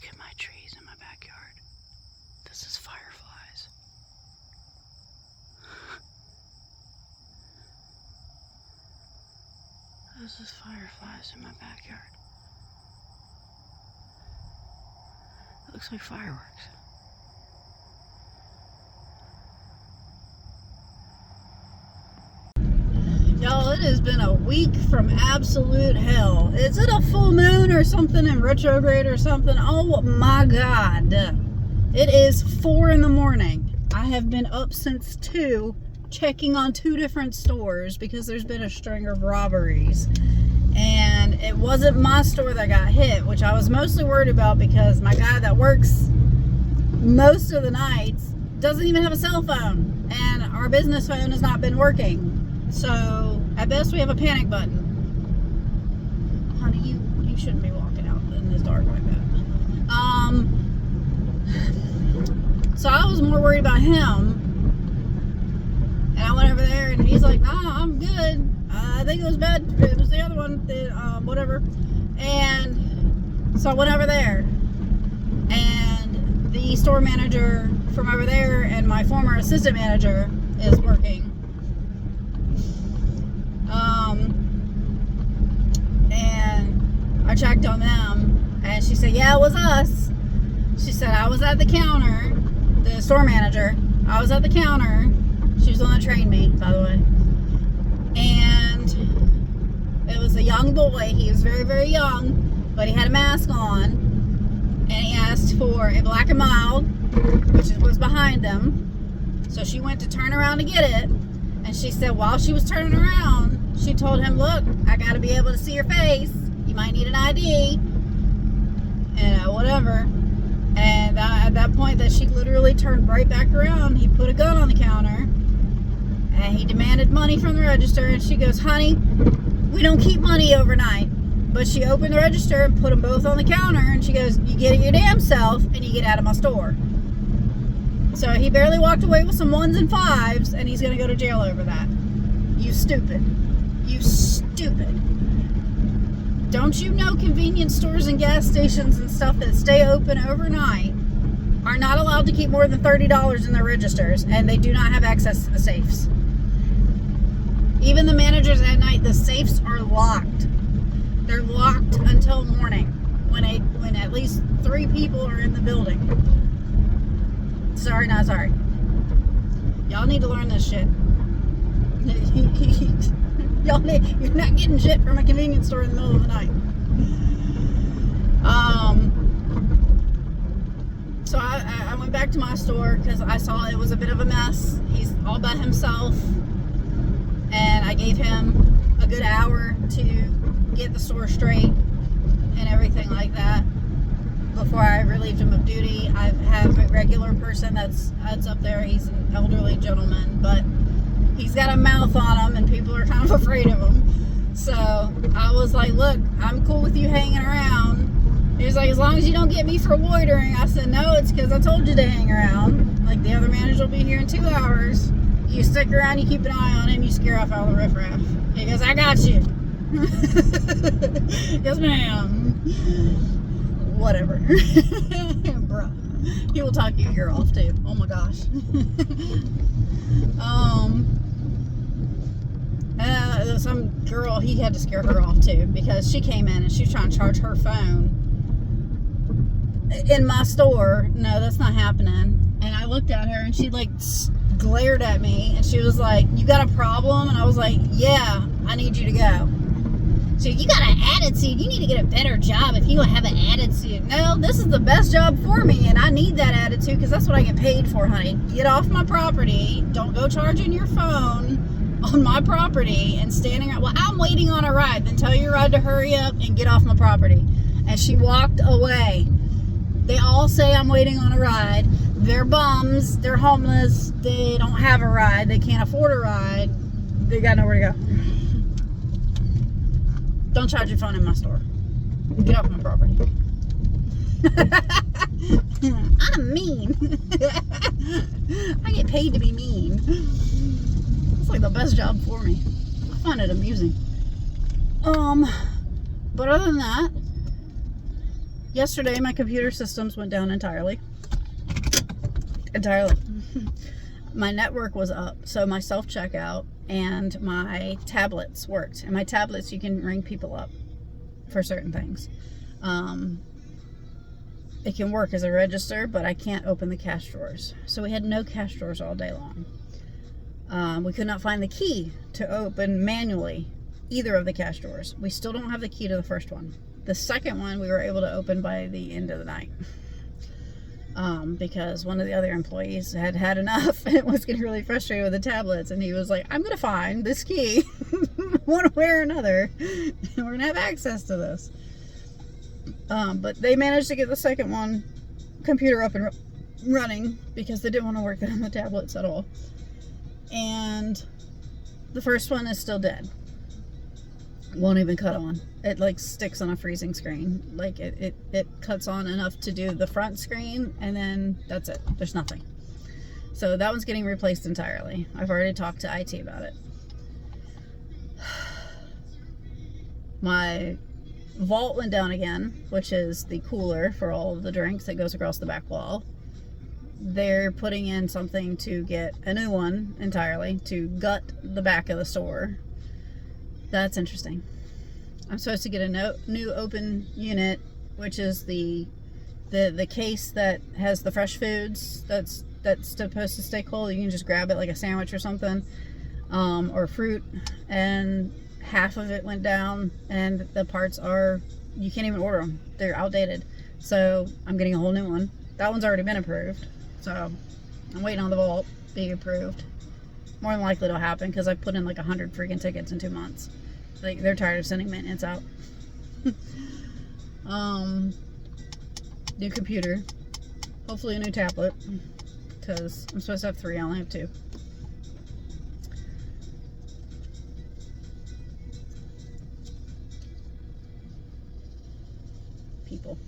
Look at my trees in my backyard. This is fireflies. This is fireflies in my backyard. It looks like fireworks. Y'all, it has been a week from absolute hell. Is it a full moon or something in retrograde or something? Oh my God. It is 4 in the morning. I have been up since 2, checking on 2 different stores because there's been a string of robberies. And it wasn't my store that got hit, which I was mostly worried about because my guy that works most of the nights doesn't even have a cell phone. And our business phone has not been working. So, at best, we have a panic button. Honey, you shouldn't be walking out in this dark like that. So I was more worried about him. And I went over there, and he's like, nah, I'm good. I think it was bad. It was the other one, whatever. And so I went over there. And the store manager from over there and my former assistant manager is working. And I checked on them, and she said, yeah, it was us. She said, I was at the counter, the store manager. I was at the counter. She was the one that trained me, by the way. And it was a young boy. He was very, very young, but he had a mask on. And he asked for a Black and Mild, which was behind them. So she went to turn around to get it. And she said while she was turning around, she told him, look, I got to be able to see your face. You might need an ID. And whatever. And at that point that she literally turned right back around, he put a gun on the counter. And he demanded money from the register. And she goes, honey, we don't keep money overnight. But she opened the register and put them both on the counter. And she goes, you get it your damn self and you get out of my store. So he barely walked away with some 1s and 5s, and he's going to go to jail over that. You stupid. You stupid. Don't you know convenience stores and gas stations and stuff that stay open overnight are not allowed to keep more than $30 in their registers, and they do not have access to the safes. Even the managers at night, the safes are locked. They're locked until morning when at least 3 people are in the building. Sorry, not sorry. Y'all need to learn this shit. You're not getting shit from a convenience store in the middle of the night. So I went back to my store because I saw it was a bit of a mess. He's all by himself. And I gave him a good hour to get the store straight and everything like that before I relieved him of duty. I have a regular person that's up there. He's an elderly gentleman, but he's got a mouth on him and people are kind of afraid of him. So I was like, look, I'm cool with you hanging around. He was like, as long as you don't get me for loitering. I said, no, it's because I told you to hang around. Like, the other manager will be here in 2 hours. You stick around, you keep an eye on him, you scare off all the riffraff. He goes, I got you. Yes, ma'am. Whatever. Bruh. He will talk your ear off too. Oh my gosh. Some girl, he had to scare her off too because she came in and she was trying to charge her phone in my store. No, that's not happening. And I looked at her and she like glared at me and she was like, you got a problem? And I was like, yeah, I need you to go. So you got an attitude. You need to get a better job if you don't have an attitude. No, this is the best job for me, and I need that attitude because that's what I get paid for, honey. Get off my property. Don't go charging your phone on my property and standing around. Well, I'm waiting on a ride. Then tell your ride to hurry up and get off my property. And she walked away. They all say I'm waiting on a ride. They're bums. They're homeless. They don't have a ride. They can't afford a ride. They got nowhere to go. Don't charge your phone in my store. Get off my property. I'm mean. I get paid to be mean. It's like the best job for me. I find it amusing. But other than that, Yesterday, my computer systems went down entirely. My network was up, so my self-checkout and my tablets worked. And my tablets, you can ring people up for certain things. It can work as a register, but I can't open the cash drawers. So we had no cash drawers all day long. We could not find the key to open manually either of the cash drawers. We still don't have the key to the first one. The second one we were able to open by the end of the night. Because one of the other employees had had enough and was getting really frustrated with the tablets, and he was like, I'm gonna find this key one way or another, and we're gonna have access to this. But they managed to get the second one computer up and running because they didn't want to work on the tablets at all. And the first one is still dead. Won't even cut on. It like sticks on a freezing screen. Like it cuts on enough to do the front screen, and then that's it. There's nothing. So that one's getting replaced entirely. I've already talked to IT about it. My vault went down again, which is the cooler for all of the drinks that goes across the back wall. They're putting in something to get a new one entirely to gut the back of the store. That's interesting. I'm supposed to get a new open unit, which is the case that has the fresh foods that's supposed to stay cold. You can just grab it like a sandwich or something, or fruit. And half of it went down, and the parts you can't even order them. They're outdated. So I'm getting a whole new one. That one's already been approved. So I'm waiting on the vault being approved. More than likely it'll happen because I put in like 100 freaking tickets in 2 months. Like, they're tired of sending maintenance out. New computer. Hopefully a new tablet. Because I'm supposed to have 3, I only have 2. People.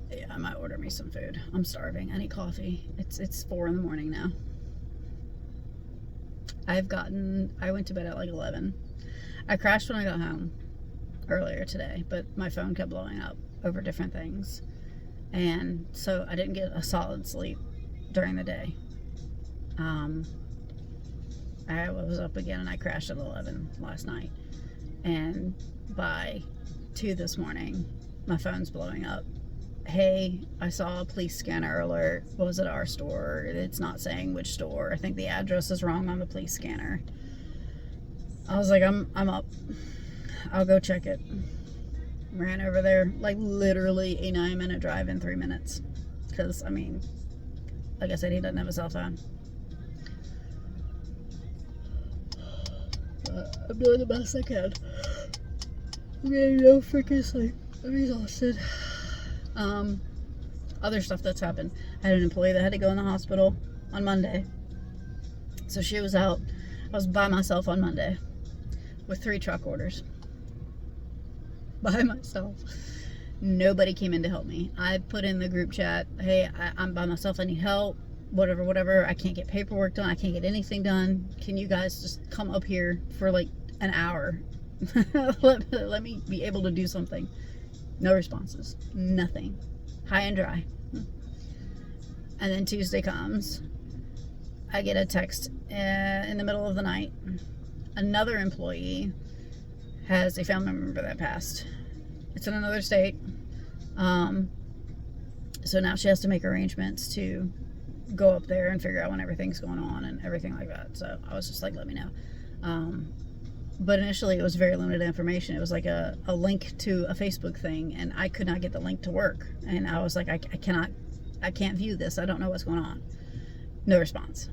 Yeah, I might order me some food. I'm starving. I need coffee. It's 4 in the morning now. I went to bed at like 11. I crashed when I got home earlier today, but my phone kept blowing up over different things. And so I didn't get a solid sleep during the day. I was up again and I crashed at 11 last night. And by 2 this morning, my phone's blowing up. Hey, I saw a police scanner alert. Was it our store? It's not saying which store. I think the address is wrong on the police scanner. I was like, I'm up. I'll go check it. Ran over there, like literally a 9-minute drive in 3 minutes. Because, I mean, like I said, he doesn't have a cell phone. I'm doing the best I can. I'm getting no freaking sleep. I'm exhausted. Other stuff that's happened. I had an employee that had to go in the hospital on Monday. So she was out. I was by myself on Monday with 3 truck orders. By myself. Nobody came in to help me. I put in the group chat, hey, I'm by myself. I need help. Whatever. I can't get paperwork done. I can't get anything done. Can you guys just come up here for like an hour? let me be able to do something. No responses. Nothing. High and dry. And then Tuesday comes. I get a text in the middle of the night. Another employee has a family member that passed. It's in another state. So now she has to make arrangements to go up there and figure out when everything's going on and everything like that. So I was just like, let me know. But initially it was very limited information. It was like a link to a Facebook thing, and I could not get the link to work. And I was like, I can't view this. I don't know what's going on. No response.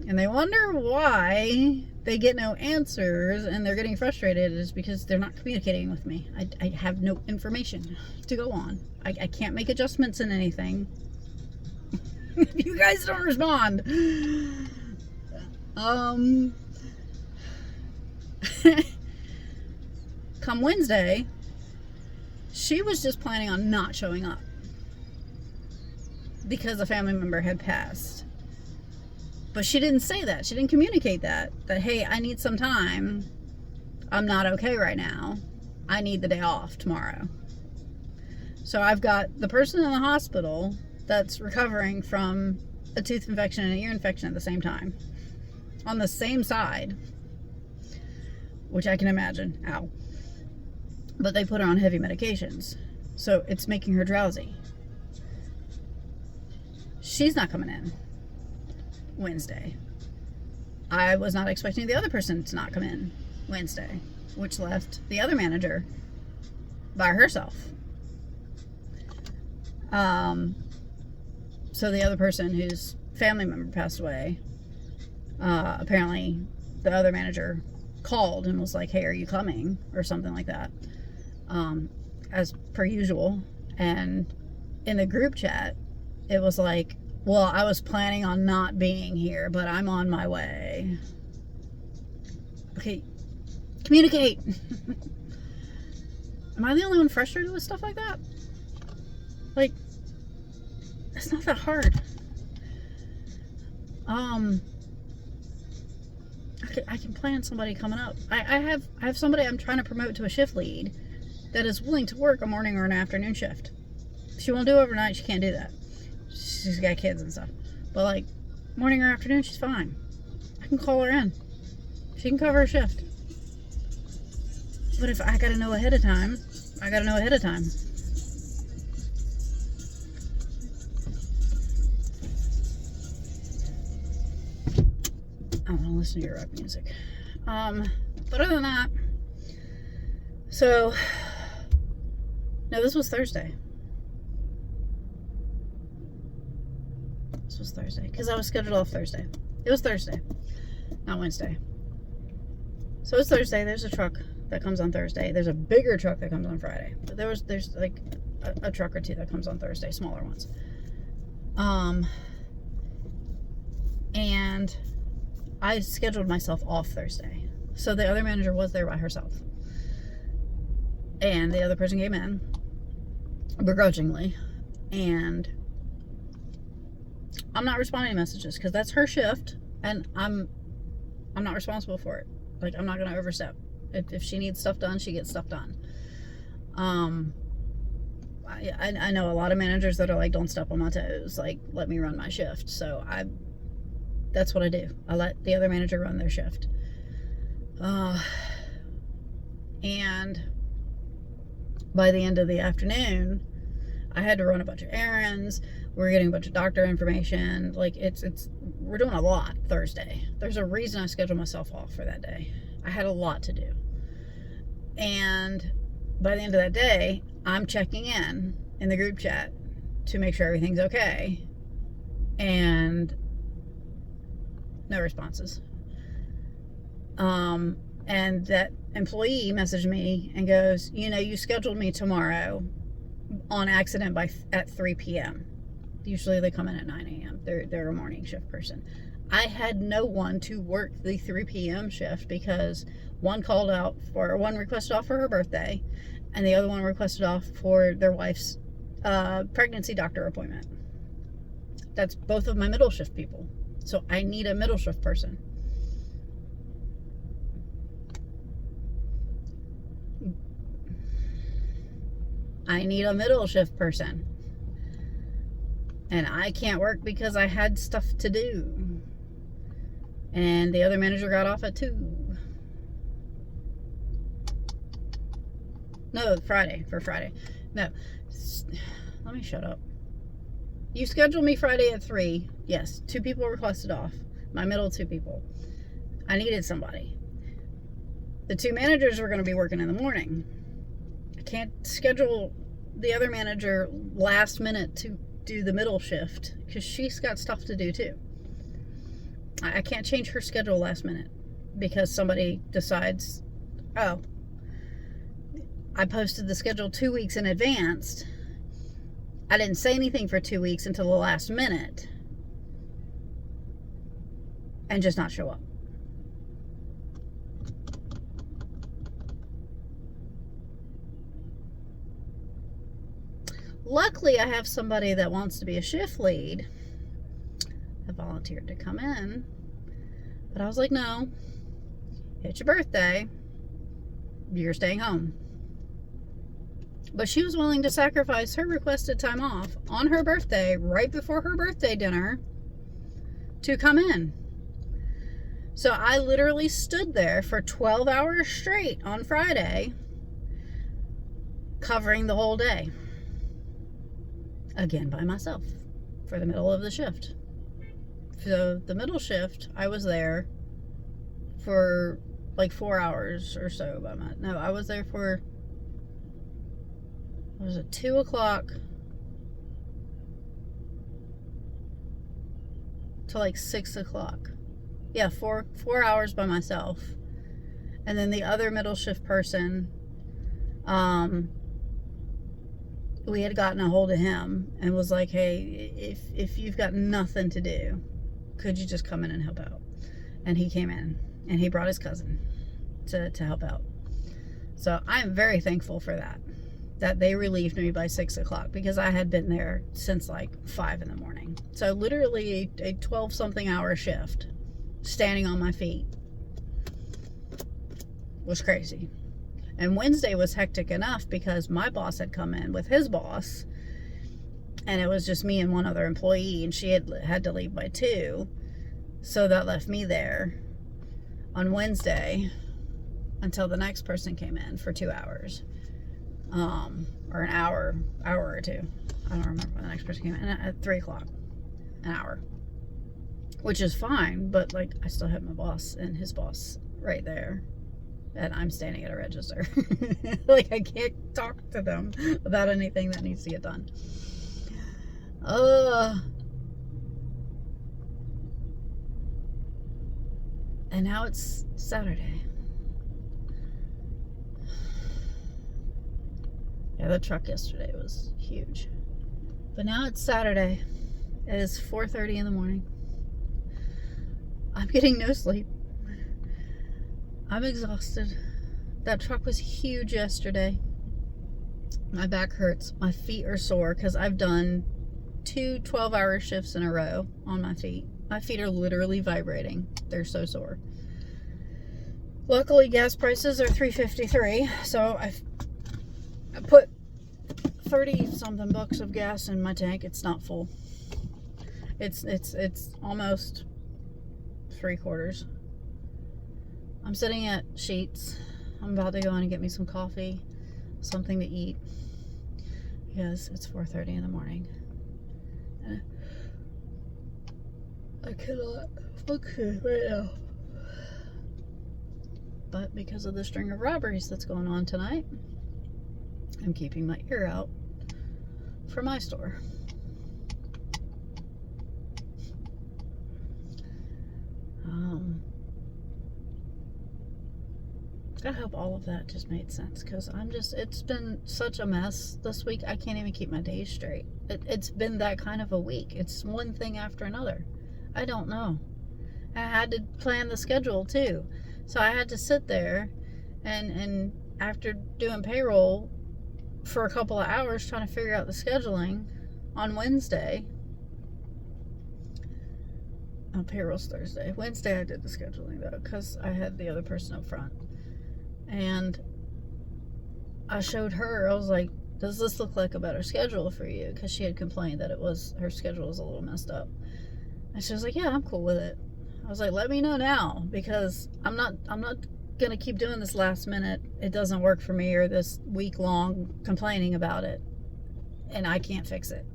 And they wonder why they get no answers and they're getting frustrated is because they're not communicating with me. I have no information to go on. I can't make adjustments in anything. If you guys don't respond. Come Wednesday, she was just planning on not showing up because a family member had passed. But she didn't say that. She didn't communicate that, hey, I need some time. I'm not okay right now. I need the day off tomorrow. So I've got the person in the hospital that's recovering from a tooth infection and an ear infection at the same time, on the same side, which I can imagine. Ow. But they put her on heavy medications, so it's making her drowsy. She's not coming in Wednesday. I was not expecting the other person to not come in Wednesday, which left the other manager by herself. So the other person whose family member passed away, apparently the other manager called and was like, hey, are you coming? Or something like that, as per usual. And in the group chat, it was like, well, I was planning on not being here, but I'm on my way. Okay, communicate. Am I the only one frustrated with stuff like that? Like, it's not that hard. I can plan somebody coming up. I have somebody I'm trying to promote to a shift lead that is willing to work a morning or an afternoon shift. She won't do overnight. She can't do that. She's got kids and stuff. But like morning or afternoon, she's fine. I can call her in. She can cover a shift. But if I gotta know ahead of time, I gotta know ahead of time. I don't want to listen to your rap music. But other than that, so no, this was Thursday. This was Thursday because I was scheduled off Thursday. It was Thursday, not Wednesday. So it's Thursday. There's a truck that comes on Thursday. There's a bigger truck that comes on Friday. But there's like a truck or two that comes on Thursday, smaller ones. And I scheduled myself off Thursday. So the other manager was there by herself. And the other person came in begrudgingly. And I'm not responding to messages because that's her shift and I'm not responsible for it. Like, I'm not going to overstep. If she needs stuff done, she gets stuff done. I know a lot of managers that are like, don't step on my toes. Like, let me run my shift. So that's what I do. I let the other manager run their shift. And by the end of the afternoon, I had to run a bunch of errands. We're getting a bunch of doctor information. Like, we're doing a lot Thursday. There's a reason I scheduled myself off for that day. I had a lot to do. And by the end of that day, I'm checking in the group chat to make sure everything's okay. And no responses. And that employee messaged me and goes, you scheduled me tomorrow on accident at 3 p.m. Usually they come in at 9 a.m. They're a morning shift person. I had no one to work the 3 p.m. shift because one requested off for her birthday and the other one requested off for their wife's pregnancy doctor appointment. That's both of my middle shift people. So I need a middle shift person. I need a middle shift person. And I can't work because I had stuff to do. And the other manager got off at 2. No, for Friday. No. Let me shut up. You scheduled me Friday at 3. Yes, 2 people requested off. My middle 2 people. I needed somebody. The 2 managers were going to be working in the morning. I can't schedule the other manager last minute to do the middle shift because she's got stuff to do too. I can't change her schedule last minute because somebody decides, oh, I posted the schedule 2 weeks in advance. I didn't say anything for 2 weeks until the last minute and just not show up. Luckily, I have somebody that wants to be a shift lead, a volunteered to come in. But I was like, no, it's your birthday. You're staying home. But she was willing to sacrifice her requested time off on her birthday, right before her birthday dinner, to come in. So I literally stood there for 12 hours straight on Friday, covering the whole day. Again, by myself, for the middle of the shift. So the middle shift, I was there for like 4 hours or so. I was there for, what was it, 2 o'clock to like 6 o'clock. Yeah, 4 hours by myself. And then the other middle shift person, we had gotten a hold of him and was like, hey, if you've got nothing to do, could you just come in and help out? And he came in and he brought his cousin to help out. So I am very thankful for that they relieved me by 6 o'clock, because I had been there since like 5 in the morning. So literally a 12 something hour shift, standing on my feet, was crazy. And Wednesday was hectic enough because my boss had come in with his boss, and it was just me and one other employee, and she had to leave by 2. So that left me there on Wednesday until the next person came in for 2 hours. Or an hour or two. I don't remember when the next person came in. At 3 o'clock. An hour. Which is fine, but like I still have my boss and his boss right there. And I'm standing at a register. Like I can't talk to them about anything that needs to get done. And now it's Saturday. Yeah, the truck yesterday was huge. But now it's Saturday. It is 4:30 in the morning. I'm getting no sleep. I'm exhausted. That truck was huge yesterday. My back hurts. My feet are sore because I've done 2 12-hour shifts in a row on my feet. My feet are literally vibrating. They're so sore. Luckily, gas prices are $3.53, so I put 30 something bucks of gas in my tank. It's not full. It's almost 3/4. I'm sitting at Sheetz. I'm about to go in and get me some coffee, something to eat, because it's 4:30 in the morning. And I cannot function right now. But because of the string of robberies that's going on tonight, I'm keeping my ear out for my store. I hope all of that just made sense, because it's been such a mess this week. I can't even keep my days straight. It's been that kind of a week. It's one thing after another. I don't know. I had to plan the schedule too. So I had to sit there and after doing payroll for a couple of hours trying to figure out the scheduling on Wednesday. Payroll's Thursday. Wednesday I did the scheduling though, because I had the other person up front. And I showed her, I was like, does this look like a better schedule for you? Because she had complained that her schedule was a little messed up. And she was like, yeah, I'm cool with it. I was like, let me know now, because I'm not gonna keep doing this last minute, it doesn't work for me, or this week long complaining about it and I can't fix it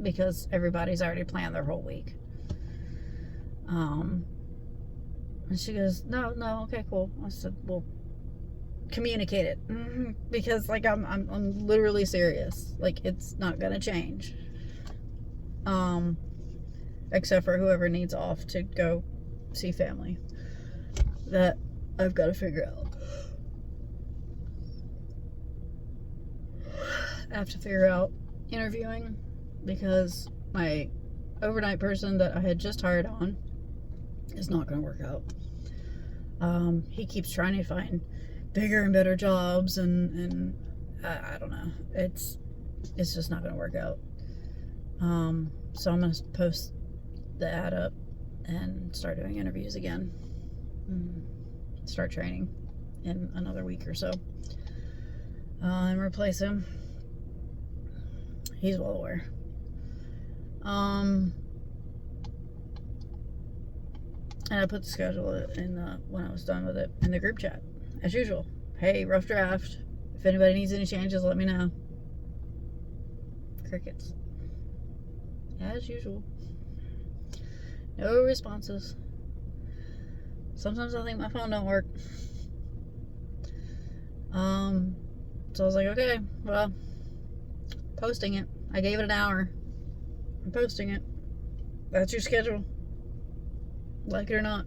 because everybody's already planned their whole week. And she goes, no, okay, cool. I said, well, communicate it, because like I'm literally serious. Like, it's not gonna change, except for whoever needs off to go see family. That I've got to figure out. I have to figure out interviewing, because my overnight person that I had just hired on is not going to work out. He keeps trying to find bigger and better jobs, and I don't know. It's just not going to work out. So I'm going to post the ad up and start doing interviews again. Start training in another week or so. And replace him. He's well aware. And I put the schedule in when I was done with it in the group chat, as usual. Hey, rough draft. If anybody needs any changes, let me know. Crickets. As usual. No responses. Sometimes I think my phone don't work. So I was like, okay, well, posting it. I gave it an hour. I'm posting it. That's your schedule. Like it or not.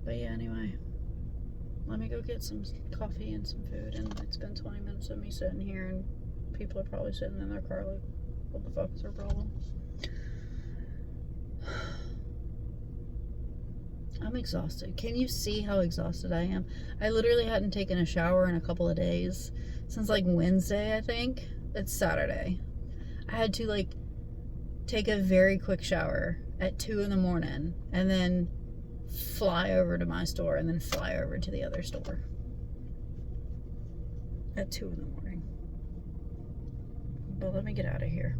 But yeah, anyway. Let me go get some coffee and some food, and it's been 20 minutes of me sitting here, and people are probably sitting in their car like, what the fuck is their problem? I'm exhausted. Can you see how exhausted I am? I literally hadn't taken a shower in a couple of days. Since like Wednesday, I think. It's Saturday. I had to like take a very quick shower at 2 in the morning and then fly over to my store and then fly over to the other store at 2 in the morning. But let me get out of here.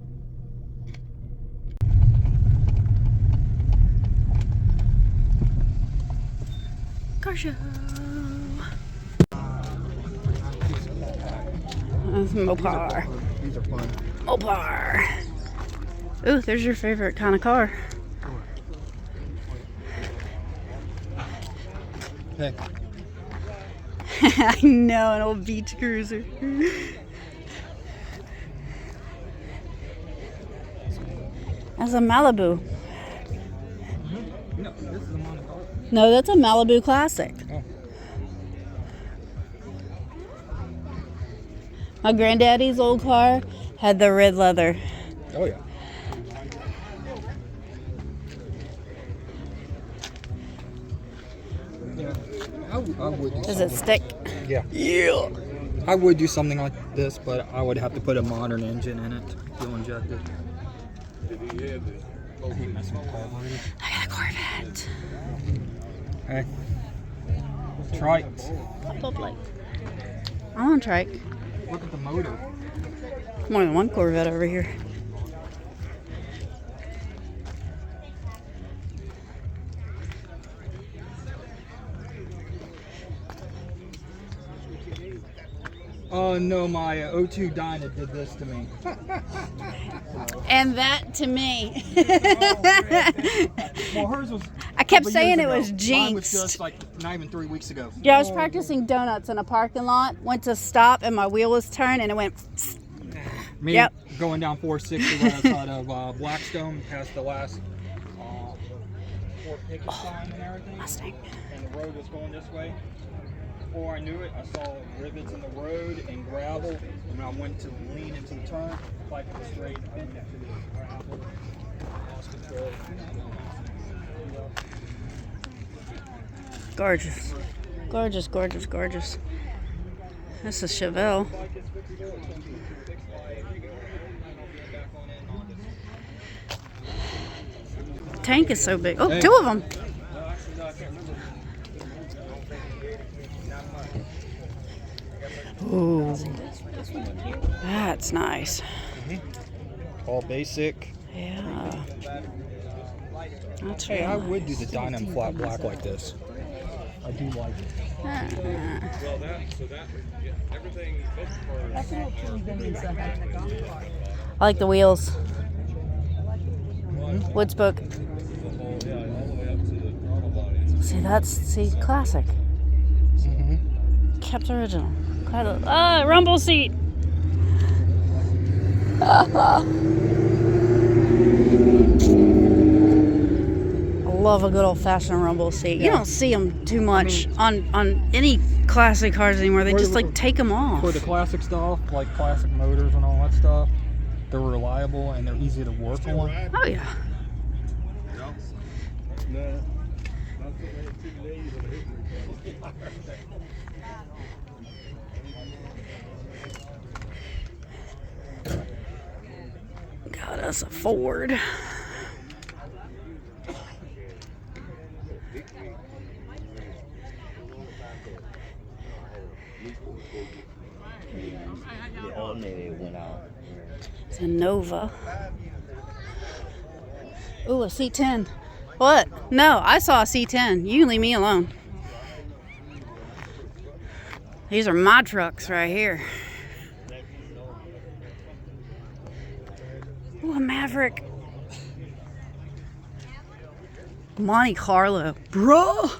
Car show. Mopar. These are fun. Mopar. Ooh, there's your favorite kind of car. Hey. I know, an old beach cruiser. That's a Malibu. No, this is a Monte Carlo. No, that's a Malibu Classic. Oh. My granddaddy's old car had the red leather. Oh yeah. Yeah. I would do Does it stick? Yeah. Yeah. I would do something like this, but I would have to put a modern engine in it, fuel injected. I got a Corvette. Hey. Trike. Pop up light. I want a trike. Look at the motor. More than one Corvette over here. Oh no, my O2 Dyna did this to me. And that to me. Well, hers was. I kept couple saying years it was ago. Mine was jinxed. just like not even 3 weeks ago. Yeah, I was practicing donuts in a parking lot. Went to stop and my wheel was turned and it went. Me Yep. going down 460 right outside of Blackstone, past the last Fort Pickett sign and everything. Mustang. And the road was going this way. Before I knew it, I saw rivets in the road and gravel. And when I went to lean into the turn, bike went straight into the gravel. Lost control. Gorgeous. Gorgeous, gorgeous, gorgeous. This is Chevelle. Tank is so big. Oh, Hey. 2 of them. Ooh, that's nice. All basic. Yeah. That's Hey, I real would do nice. the Dynam flat black like this. I do like it. I like the wheels. Woods book. See, classic. Kept original. Rumble seat. I love a good old-fashioned rumble seat. You don't see them too much on any classic cars anymore. They just like take them off. For the classic stuff, like classic motors and all that stuff, they're reliable and they're easy to work on. Oh yeah. got us a Ford. It's a Nova. Ooh, a C10. What? No, I saw a C10. You leave me alone. These are my trucks right here. Ooh, a Maverick. Monte Carlo. Bro!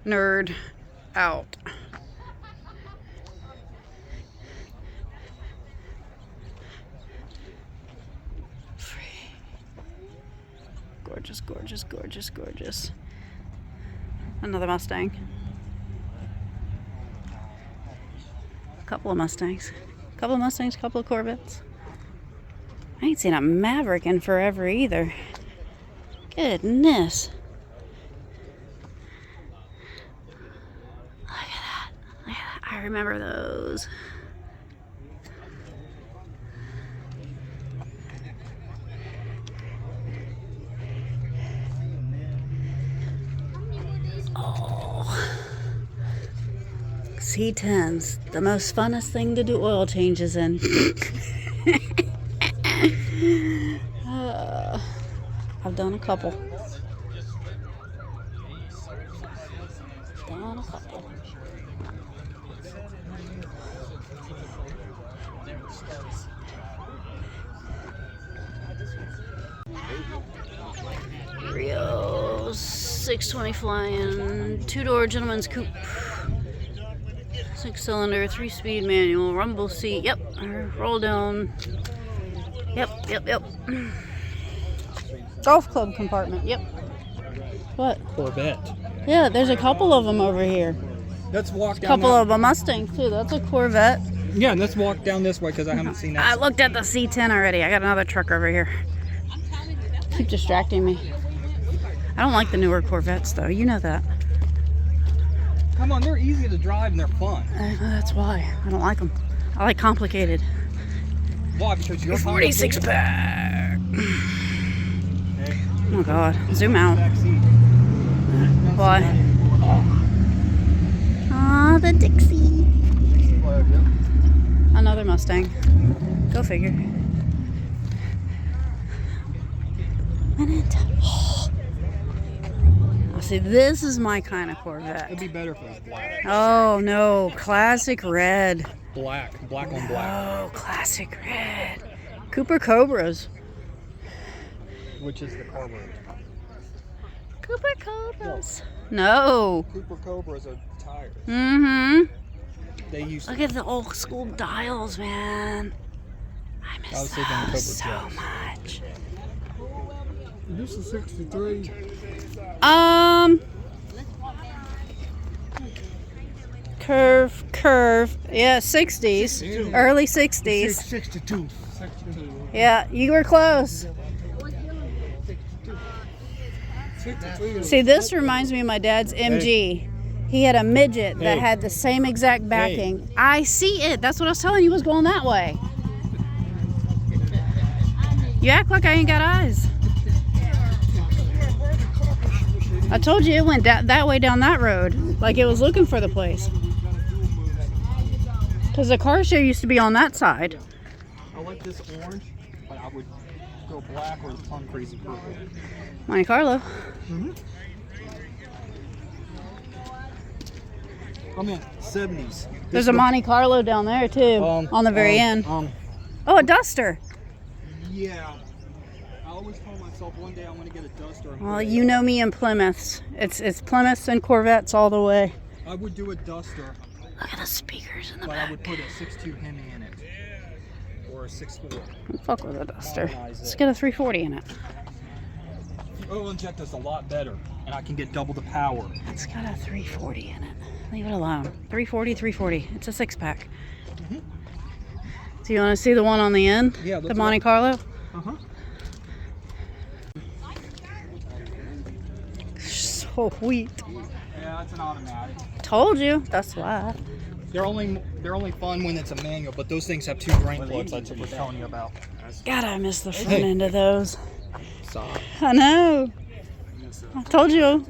Nerd out. Gorgeous, gorgeous, gorgeous, gorgeous. Another Mustang. A couple of Mustangs. A couple of Mustangs, a couple of Corvettes. I ain't seen a Maverick in forever either. Goodness. Look at that. Look at that. I remember those. C10s, the most funnest thing to do oil changes in. I've done a couple. Done a couple. Rio 620 flying, 2-door gentleman's coupe. 6-cylinder, 3-speed manual, rumble seat. Yep, roll down. Yep. Golf club compartment. Yep. What? Corvette. Yeah, there's a couple of them over here. Let's walk down. Couple of a Mustang too. That's a Corvette. Yeah, and let's walk down this way because I haven't seen that. I looked at the C10 already. I got another truck over here. Keep distracting me. I don't like the newer Corvettes though. You know that. Come on, they're easy to drive and they're fun. That's why I don't like them. I like complicated. Why? Because you're 46 pack. Oh God! Zoom out. Why? Ah, the Dixie. Another Mustang. Go figure. See, this is my kind of Corvette. It'd be better if it was black. Oh no, classic red. Black on black. Oh, classic red. Cooper Cobras. Which is the carburetor. Cooper Cobras. No. Cooper Cobras are tires. Mm-hmm. They used to. Look at the old school dials, man. I miss those so much. This is 63. Curve. Yeah, 60s. Early 60s. 62. Yeah, you were close. See, this reminds me of my dad's MG. He had a midget that had the same exact backing. I see it. That's what I was telling you was going that way. You act like I ain't got eyes. I told you it went that way down that road. Like it was looking for the place. Because the car show used to be on that side. I like this orange, but I would go black or the plum crazy purple. Monte Carlo. Mm-hmm. I'm in 70s. There's a Monte Carlo down there too, on the very end. Oh, a Duster. Yeah. I always told myself one day I want to get a Duster. Well, you know me in Plymouths. It's Plymouths and Corvettes all the way. I would do a Duster. Look at the speakers in the but back. I would put a 6.2 Hemi in it. Or a 6.4. Fuck with a Duster. Let's get a 340 in it. Oil injector's a lot better, and I can get double the power. It's got a 340 in it. Leave it alone. 340. It's a 6-pack. Mm-hmm. Do you want to see the one on the end? Yeah. The Monte Carlo? Uh-huh. So sweet. Yeah, it's an automatic. Told you. That's why. They're only fun when it's a manual, but those things have 2 drain plugs I was telling you about. God, I miss the front end of those. Stop. I know. I told you.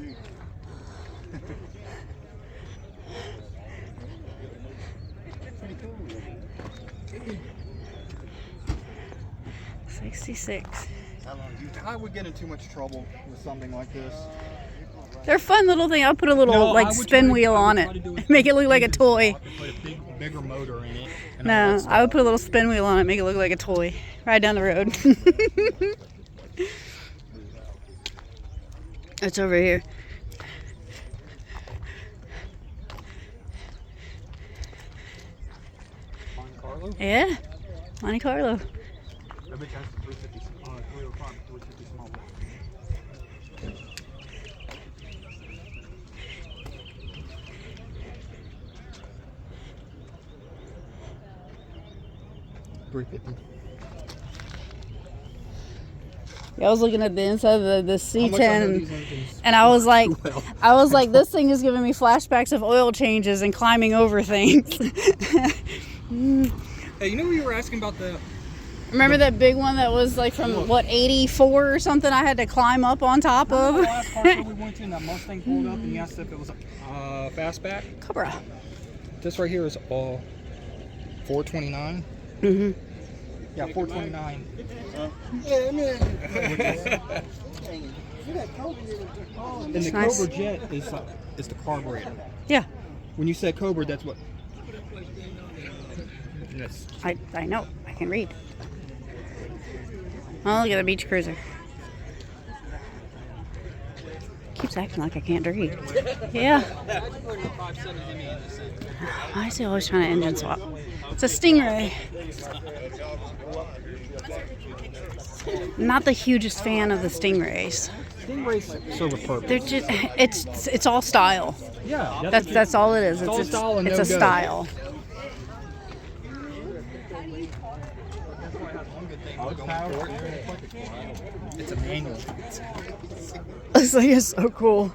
$66. I would get in too much trouble with something like this. They're a fun little thing. I'll put a little No, like I would spin try to- wheel I would on try it. to do it Make it look like a toy. Put a bigger motor in it. And all No, that stuff. I would put a little spin wheel on it, make it look like a toy. Right down the road. It's over here. Monte Carlo? Yeah, Monte Carlo. I bet you that's the 350, 305, 350 small block. Yeah, I was looking at the inside of the How much I know C10, these engines and I was like, well. this thing is giving me flashbacks of oil changes and climbing over things. Hey, you know what you were asking about the... Remember that big one that was like from what 84 or something? I had to climb up on top The of. last car show we went to and that Mustang pulled up and you asked if it was fastback? Cobra. This right here is all 429. Mhm. Yeah, 429. And the Nice. Cobra Jet is the carburetor. Yeah, When you said Cobra, that's what. Yes. I know. I can read. Oh, look at the beach cruiser. Keeps acting like I can't read. Yeah. Why is he always trying to engine swap? It's a Stingray. Not the hugest fan of the Stingrays. Stingray's serve a purpose. They're just, it's all style. Yeah, That's all it is. all style and it's no a go. style. It's a manual. This thing is so cool.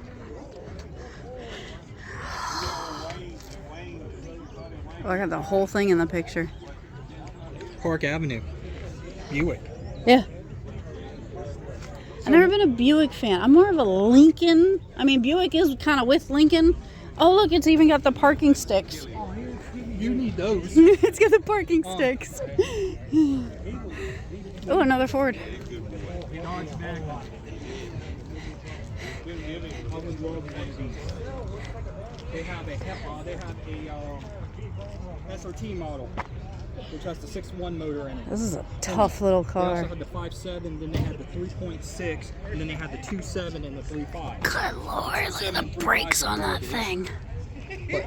Oh, I got the whole thing in the picture. Park Avenue, Buick. Yeah. I've never been a Buick fan. I'm more of a Lincoln. I mean, Buick is kind of with Lincoln. Oh, look, it's even got the parking sticks. You need those. It's got the parking sticks. Oh, another Ford. They have a SRT model, which has the 6.1 motor in it. This is a tough little They also car. had the 5.7, then they had the 3.6, and then they had the 2.7 and the 3.5. Good lord, look at the brakes on that thing. Look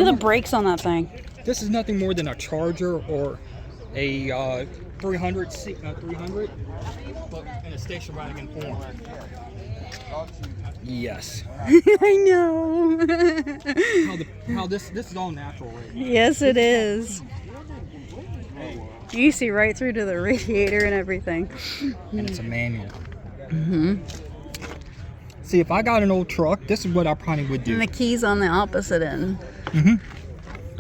at the brakes on that thing. This is nothing more than a Charger or a 300, but in a station wagon form. Yes. I know. How this is all natural right now. Yes, it is. You see right through to the radiator and everything. And it's a manual. Mm-hmm. See, if I got an old truck, this is what I probably would do. And the keys on the opposite end. Mm-hmm.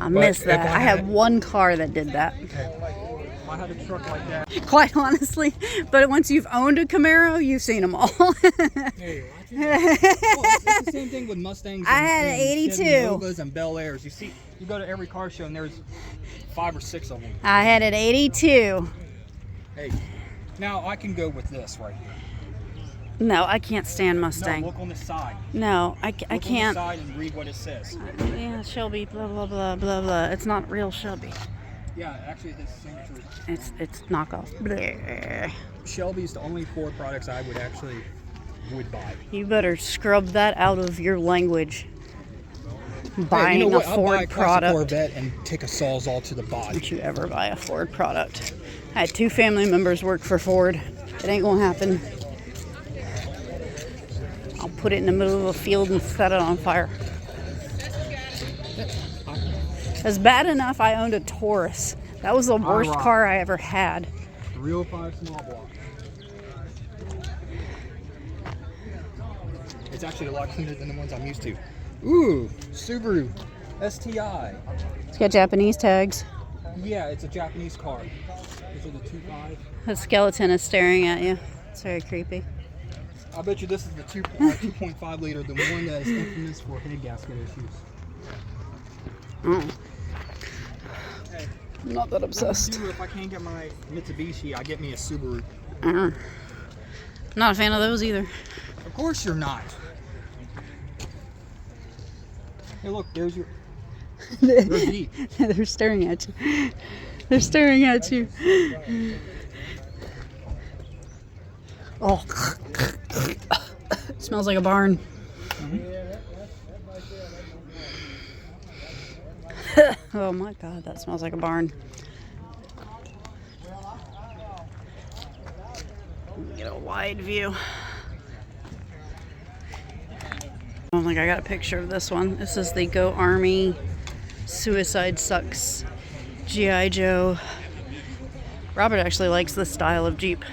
I miss if that. I I had- had one car that did that. If I had a truck like that, Quite honestly. But once you've owned a Camaro, you've seen them all. hey, it's the same thing with Mustangs. I had an and 82. Chevy Novas and Bel Airs. You see, you go to every car show and there's 5 or 6 of them. I had an 82. Hey, now I can go with this right here. No, I can't stand No, Mustang. look on the side. No, I Look on can't. the side and read what it says. Yeah, Shelby, blah, blah, blah, blah, blah. It's not real Shelby. Yeah, actually, his signature. It's knockoff. Bleh. Shelby's the only Ford products I would buy. You better scrub that out of your language. Buying Hey, you know what? a I'll buy Ford a classic product. Corvette and take a Sawzall to the body. Don't you ever buy a Ford product. I had 2 family members work for Ford. It ain't gonna happen. I'll put it in the middle of a field and set it on fire. It's bad enough I owned a Taurus. That was the worst rock. car I ever had. 305 small block. It's actually a lot cleaner than the ones I'm used to. Ooh, Subaru STI. It's got Japanese tags. Yeah, it's a Japanese car. Is it a 2.5? The skeleton is staring at you. It's very creepy. I bet you this is the 2.5 liter, the one that is infamous for head gasket issues. Oh, Hey, I'm not that obsessed. if I can't get my Mitsubishi, I get me a Subaru. Not a fan of those either. Of course you're not. Hey, look, there's your. They're deep. They're staring at you. They're staring at you. Oh, it smells like a barn. Oh my God, that smells like a barn. Get a wide view. I don't think I got a picture of this one. This is the Go Army Suicide Sucks G.I. Joe. Robert actually likes this style of Jeep.